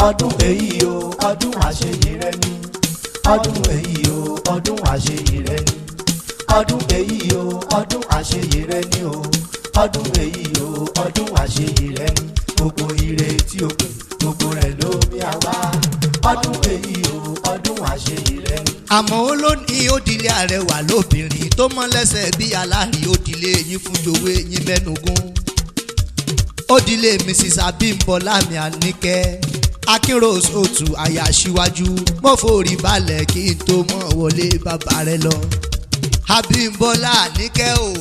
ọdún èyí o ọdún àṣeyìí rẹ ni ọdún èyí o ọdún àṣeyìí rẹ ni ọdún èyí o ọdún àṣeyìí rẹ ni o ọdún èyí o ọdún àṣeyìí rẹ ni gbogbo ire tí o pè gbogbo rẹ̀ ló bí a wá ọdún èyí o ọdún àṣeyìí rẹ ni. àmọ́ ó ló ní òdìlé àrẹwà lóbìnrin tó mọ́ lẹ́sẹ̀ bí aláàrí òdìlé yín fún jòwé yín mẹ́nugún òdìlé Mrs. Abímbọ́lá mi Àníkẹ́ Akínrose Òtù aya Aṣíwájú mo forí balẹ̀ kí n tó mọ̀ wọlé bàbá rẹ lọ. Abímbọ́lá Àníkẹ́ o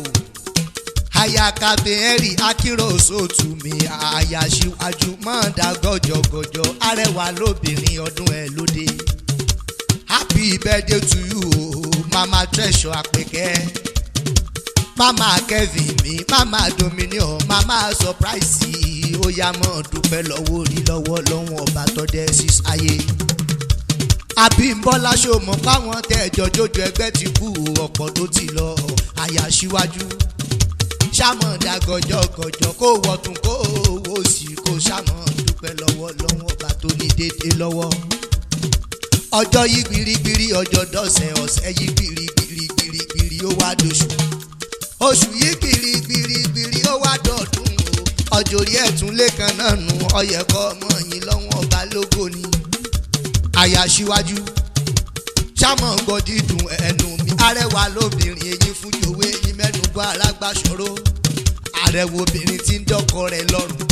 aya Kábíyèrè Akínrose Òtù mi aya Aṣíwájú mọ̀ dá gọ́jọ́gọ́jọ́ arẹwà lóbìnrin ọdún ẹ̀ lóde. Happy birthday to you mama Treasure Àpèkẹ́ mama Kevin mi mama Dominion mama Surprise ó yá mọ́ dúpẹ́ lọ́wọ́ orí lọ́wọ́ lọ́wọ́ ọba tọ́dẹ́ sísáyé. Abímbọ́lá ṣòmọ páwọn tẹ́jọ́ jójó ẹgbẹ́ ti kú ọ̀pọ̀ tó ti lọ aya Aṣíwájú ṣàmọ̀dá gọjọ́gọjọ́ kó wọ̀tún kó wò sí kó ṣàmọ̀ dúpẹ́ lọ́wọ́ lọ́wọ́ ọba tó ní dédé lọ́wọ́. ọjọ́ yí gbirigbiri ọjọ́ dọ̀sẹ̀ ọ̀sẹ̀ yí gbirigbiri ó wá dóṣù oṣù yí gbirigbiri ó wá dọ̀dún o ọjọ́ orí ẹ̀tún lẹ́kan náà nù ọyẹ̀kọ́ ọmọ yín lọ́wọ́ ọba lógo ni aya Aṣíwájú ṣàmọ̀ gbọ́ dídùn ẹnu mi arẹwà lóbìnrin èyí fún jòwé yín mẹ́nugbọ́ alágbàṣọ́rọ́ arẹwà obìnrin tí ń dọ́kọ rẹ̀ lọ́rùn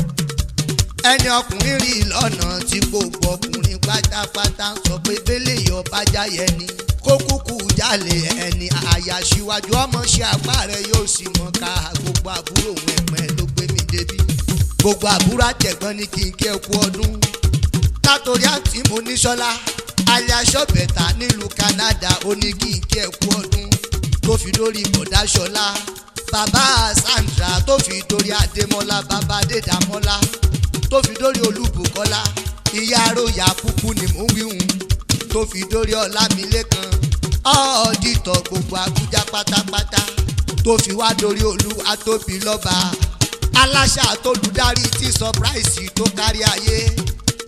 ẹni ọkùnrin rí lọ́nà tí gbogbo ọkùnrin pátápátá sọ pé bẹ́lẹ̀ yọ bájá yẹn ni kó kúkú jálè ẹni aya Aṣíwájú ọmọ ṣe àgbà rẹ yóò sì mọ ká gbogbo àbúrò wẹ̀pẹ̀ ló gbé mi débi gbogbo àbúrò àtẹ̀gbọ́n ní kí n kí ẹ kú ọdún látòrí àti mo ní Ṣọlá alẹ́ aṣọ́bẹ̀ta nílùú Canada ó ní kí n kí ẹ kú ọdún tó fi dórí bọ̀dá Ṣọlá bàbá Sandra tó fi dórí Adémọ́lá bàbá Adédàmọ́lá tó fi dórí Olúbùkọ́lá ìyá aróyà kúkú ni mò ń wíhun tó fi dórí Ọlámilékan ọ̀ọ́dìtọ̀ gbogbo Àbújá pátápátá tó fi wá dórí Olúwa tóbi lọ́ba aláṣà tólùdarí tí Surprise tó kárí ayé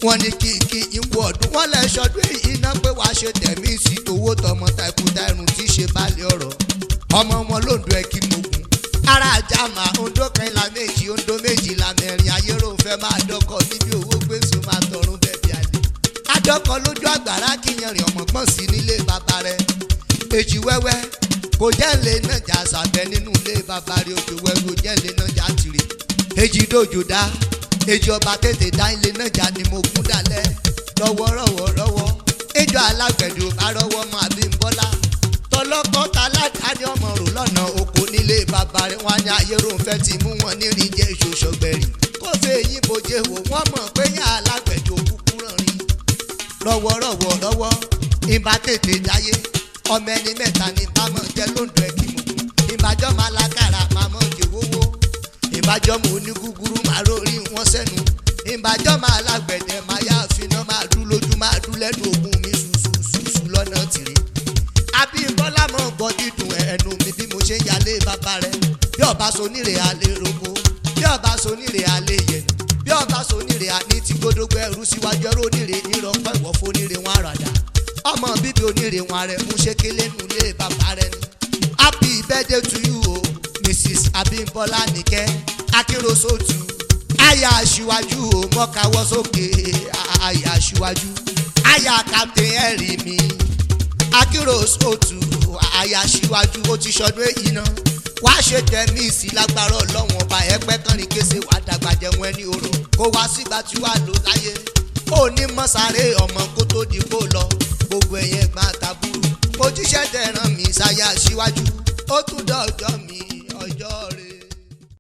wọ́n ní kí ìwọ ọdún wọ́n lè ṣọdún èyí náà pé wàá ṣe tẹ̀mí sí owó tọmọ taikuta irun tí ṣe balẹ̀ ọ̀rọ̀ ọmọ wọn lóńdó ẹ kí mogun ara àjàmà Ondo kan la méjì Ondo méjì la mẹ́rin ayérò fẹ́ máa dọ́kọ̀ níbi owó gbèsè máa tọrún bẹ̀bí alẹ́ adọ́kọ̀ lójú àgbàrá kíyanrìn ọmọ pọ̀n sí nílé bàbá rẹ̀ èjì wẹ́wẹ́ kò jẹ́ ńlé náà jà sàbẹ̀ nínú ilé bàbá rẹ̀ òjò wẹ́wẹ́ kò jẹ́ ńlé náà jà tìrì èjì dòjò dá èjì ọba tètè dá ilé náà jà ni mo gún dalẹ̀ lọ́wọ́ èjò alágbẹ̀dẹ bá rọ́wọ́ mọ́ Abímbọ́lá tọlọ́kọ́ taládàá ni ọmọ rò lọ́nà oko nílé bàbá rẹ̀ wọ́n á ní ayérò ń fẹ́ ti mú wọn ní rí jẹ́ ìṣòṣọ̀gbẹ̀rì kó fẹ́ yín bòjé wò wọ́n mọ̀ pé yàn alágbẹ̀dẹ òkúkú ràn rí lọ́wọ́ ìbá tètè dáyé ọmọ ẹni mẹ́ta ní bámọ̀ jẹ́ lóńdó ẹ̀ kí mo ìbájọ́ máa lákàrà máa mọ̀ jẹ́ wówó ìbájọ́ mo ní gúgúrú máa rórí wọn sẹ́nu ìbájọ́ máa lágbẹ̀dẹ máa yá àfihàn máa dú lójú máa dú lẹ́nu ògùn mi ṣùṣùṣùṣù lọ́nà tìrì. Abímbọ́lá mọ̀ gbọ́ dídùn ẹnu mi bí mo ṣe ń yálé bàbá rẹ̀ bí ọba sonírè alẹ́ roko bí ọba sonírè alẹ́ yẹn bí ọba sonírè àní ti gbódógbó ẹrú síwájú ẹrú onírè nírọ̀pọ̀ ìwọ̀fọ̀ onírè wọn àràdà ọmọ bíbí onírè wọn rẹ̀ mú ṣékélé nulẹ̀ bàbá rẹ̀ ni. Happy birthday to you o Mrs. Abímbọ́lá Àníkẹ́ Akínrose Òtù aya Aṣíwájú o mọ́káwọ́ sókè aya Aṣíwájú aya Kábíyèrè mi Akínrose Òtù aya Aṣíwájú ó ti ṣọdún èyí náà wàá ṣe tẹ̀mí sí lágbára Ọlọ́run ọba ẹgbẹ́ kan ní kése wàá dàgbà jẹun ẹni orò kó wá sígbà tí wàá lò láyé ó ní mọ́sáré ọmọ kó tó di kó